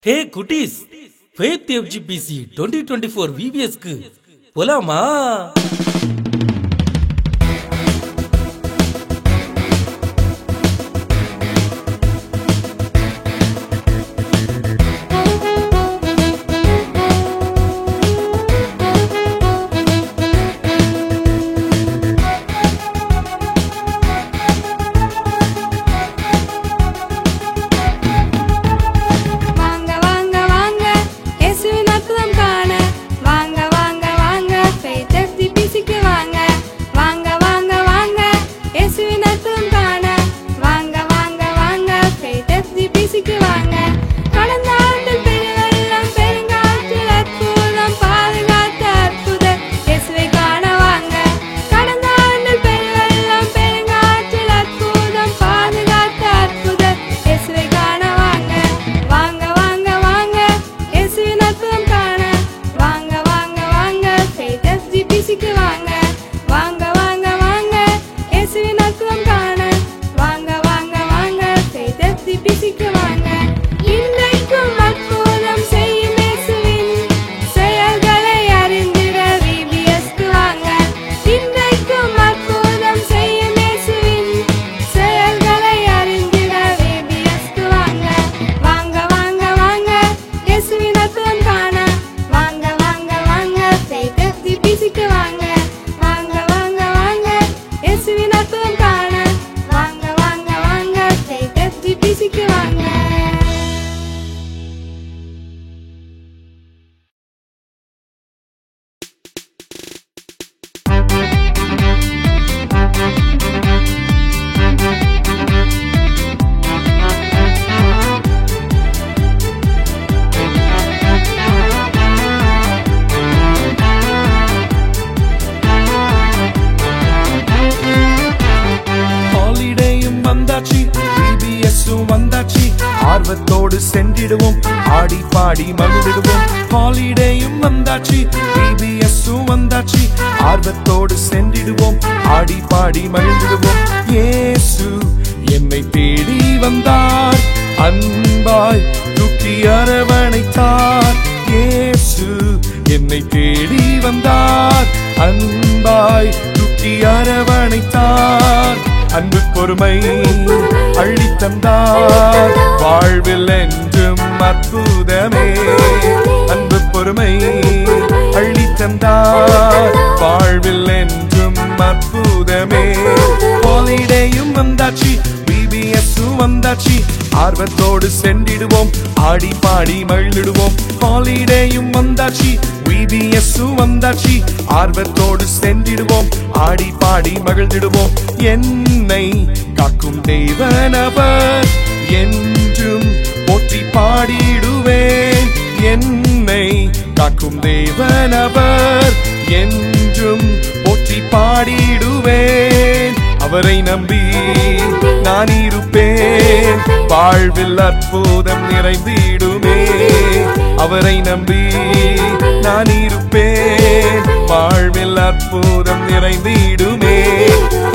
ஹே குட்டீஸ், faith FGPC 2024 விவிஎஸ்க்கு போலாமா? ஆர்வத்தோடு சென்றிடுவோம், ஆடி பாடி மகிழ்ந்திடுவோம். ஹாலிடேயும் வந்தாச்சு, பிபிஎஸ்ஸும் வந்தாச்சு. ஆர்வத்தோடு சென்றிடுவோம், ஆடி பாடி மகிழ்ந்திடுவோம். இயேசு என்னை தேடி வந்தார், அன்பாய் தூக்கி அரவணைத்தார். இயேசு என்னை தேடி வந்தார், அன்பாய் தூக்கி அரவணைத்தார். அன்பு பொறுமை அள்ளித்தந்தார், வாழ்வில் என்றும் அற்புதமே. அன்பு பொறுமை அள்ளித்தந்தார், வாழ்வில் என்றும் அற்புதமே. ஹாலிடேயும் வந்தாச்சு, பிபிஎஸ்ஸும் வந்தாச்சு. ஆர்வத்தோடு சென்றிடுவோம், ஆடி பாடி மகிழ்ந்திடுவோம். ஹாலிடேயும் வந்தாச்சு, பிபிஎஸ்ஸும் வந்தாச்சு. ஆர்வத்தோடு சென்றிடுவோம், ஆடி பாடி மகிழ்ந்திடுவோம். என்னை காக்கும் தேவனவர், என்றும் போற்றி பாடிடுவேன். என்னை காக்கும் தேவனவர், என்றும் போற்றி பாடிடுவேன். அவரை நம்பி நான் இருப்பேன், வாழ்வில் அற்புதம் நிறைந்திடுமே. அவரை நம்பி நான் இருப்பேன், வாழ்வில் அற்புதம் நிறைந்திடுமே.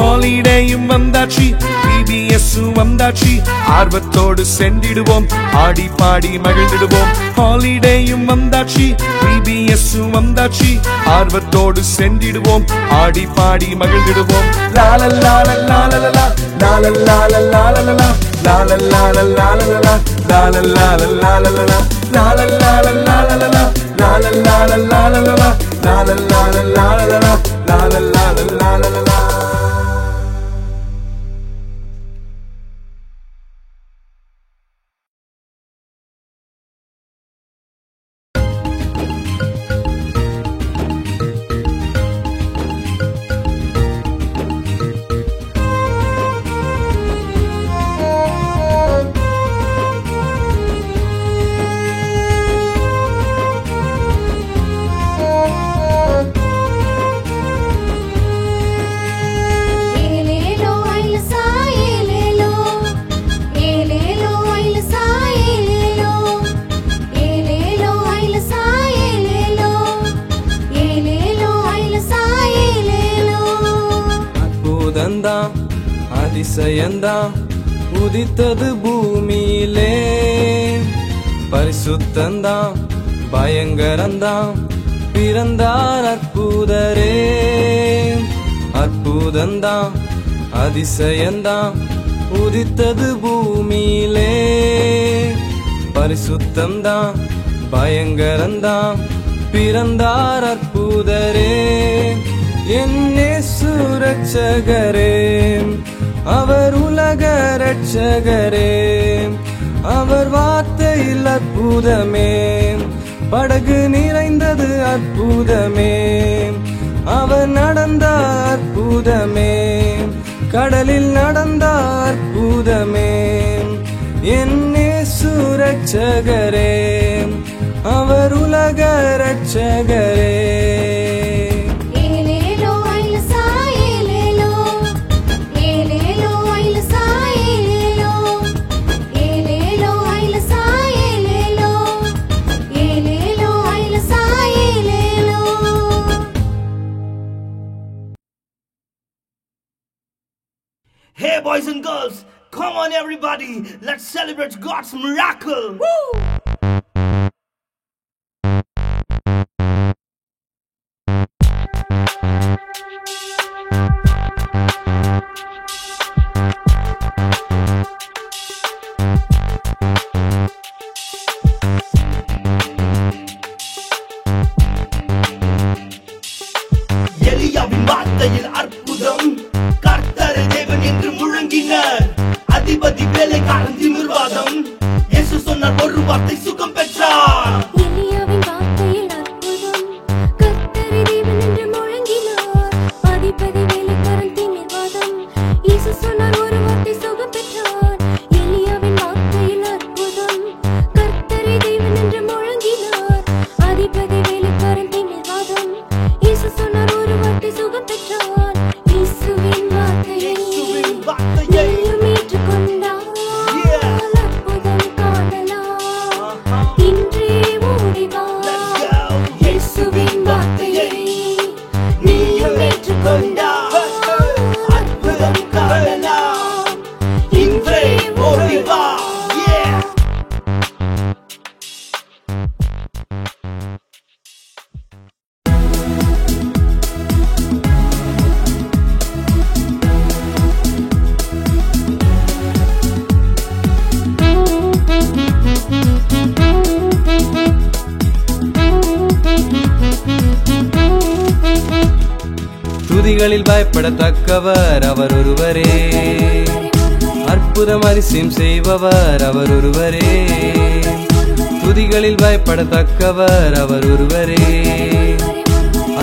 ஹாலிடேயும் வந்தாச்சு, பிபிஎஸ்ஸும் வந்தாச்சு. ஆர்வத்தோடு சென்றிடுவோம், ஆடி பாடி மகிழ்ந்திடுவோம். ஹாலிடேயும் வந்தாச்சு, பிபிஎஸ்ஸும் வந்தாச்சு. ஆர்வத்தோடு சென்றிடுவோம், ஆடி பாடி மகிழ்ந்திடுவோம். லாலலா லாலலா லாலலா லாலலா லாலலா லாலலா லாலலா லாலலா லாலலா லாலலா லாலலா லாலலா லாலலா லாலலா லாலலா. அதிசயந்தான் உதித்தது பூமியிலே, பரிசு பரிசுத்தந்தாம் பயங்கரந்தாம் பிறந்தார் அற்புதரே. அற்புதந்தாம் அதிசயந்தாம் உதித்தது பூமியிலே. பரிசுத்தந்தாம் பயங்கரந்தாம் பிறந்தார் அற்புதரே. என்னேசு ரட்சகரே அவர் உலக ரட்சகரே. அவர் வார்த்தையில் அற்புதமே படகு நிறைந்தது அற்புதமே. அவர் நடந்த அற்புதமே கடலில் நடந்த அற்புதமே. என்னேசு ரட்சகரே அவர் உலக ரட்சகரே. Hey boys and girls, come on everybody, let's celebrate God's miracle. Woo! எலியாவின் வார்த்தையில் அற்புதம் கர்த்தரை தேவன் என்று முழங்கினர். அதிபதி வேலைக்காரன் திமிர்வாதம் இயேசு சொன்னார் ஒரு வார்த்தை சுகம் பெற்றார். எலியாவின் வார்த்தையில் அற்புதம் கர்த்தரை தேவன் என்று முழங்கினார். அதிபதி வேலைக்காரன் திமிர்வாதம் இயேசு சொன்னார் ஒரு வார்த்தை சுகம் பெற்றார். எலியாவின் வார்த்தையில் அற்புதம் கர்த்தரை தேவன் என்று முழங்கினார். அதிபதி வேலைக்காரன் திமிர்வாதம் இயேசு சொன்னார் ஒரு வார்த்தை சுகம் பெற்றார். இயேசுவின் வார்த்தையை நீயும் ஏற்றுக்கொண்டால் அற்புதம் காணலாம். இன்றே ஓடி வா. இயேசுவின் வார்த்தையை நீயும் ஏற்றுக்கொண்டால் அற்புதம் காணலாம். இன்றே ஓடி வா. துதிகளில் பயப்படத்தக்கவர் அவர் ஒருவரே. அற்புதம் அதிசயம் செய்பவர் அவர் ஒருவரே. துதிகளில் பயப்படத்தக்கவர் அவர் ஒருவரே.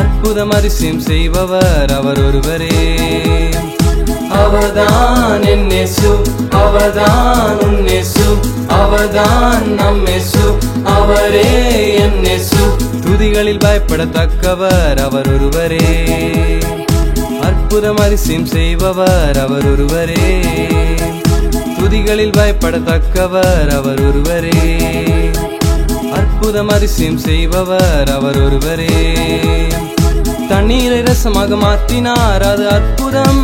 அற்புதம் அதிசயம் செய்பவர் அவர் ஒருவரே. அவர்தான் என் இயேசு, அவர்தான் உன் இயேசு, அவர்தான் நம் இயேசு, அவரே என் இயேசு. துதிகளில் பயப்படத்தக்கவர் அவர் ஒருவரே. அற்புதம் அதிசயம் செய்பவர் அவர் ஒருவரே. துதிகளில் பயப்படத்தக்கவர் அவர் ஒருவரே. அற்புதம் அதிசயம் செய்பவர் அவர் ஒருவரே. தண்ணீரை ரசமாக மாற்றினார் அது அற்புதம்.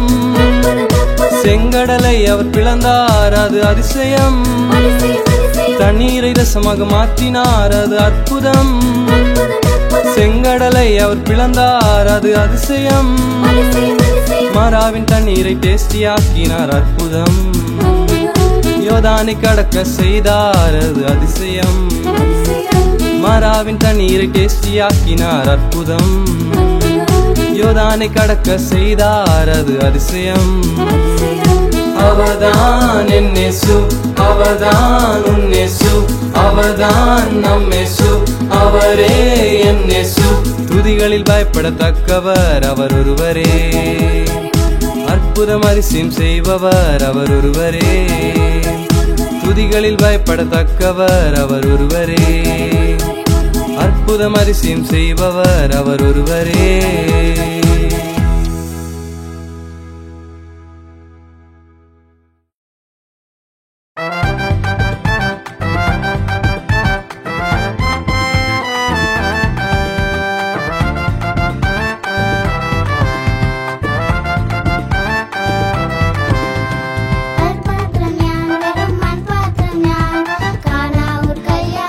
செங்கடலை அவர் பிளந்தார் அது அதிசயம். தண்ணீரை ரசமாக மாற்றினார் அது அற்புதம். செங்கடலை அவர் பிளந்தார் அது அதிசயம். மாறாவின் தண்ணீரை டேஸ்டியாக்கினார் அற்புதம். யோர்தானை கடக்க செய்தார் அது அதிசயம். மாறாவின் தண்ணீரை டேஸ்டியாக்கினார் அற்புதம். யோர்தானை கடக்க செய்தார் அது அதிசயம். அவர்தான் என் இயேசு, அவர்தான் உன் இயேசு, அவர்தான் நம் இயேசு, அவரே என் இயேசு. துதிகளில் பயப்படத்தக்கவர் அவர் ஒருவரே. அற்புதம் அதிசயம் செய்பவர் அவர் ஒருவரே. துதிகளில் பயப்படத்தக்கவர் அவர் ஒருவரே. அற்புதம் அதிசயம் செய்பவர் அவர் ஒருவரே. Manfaatnya, kanawur kaya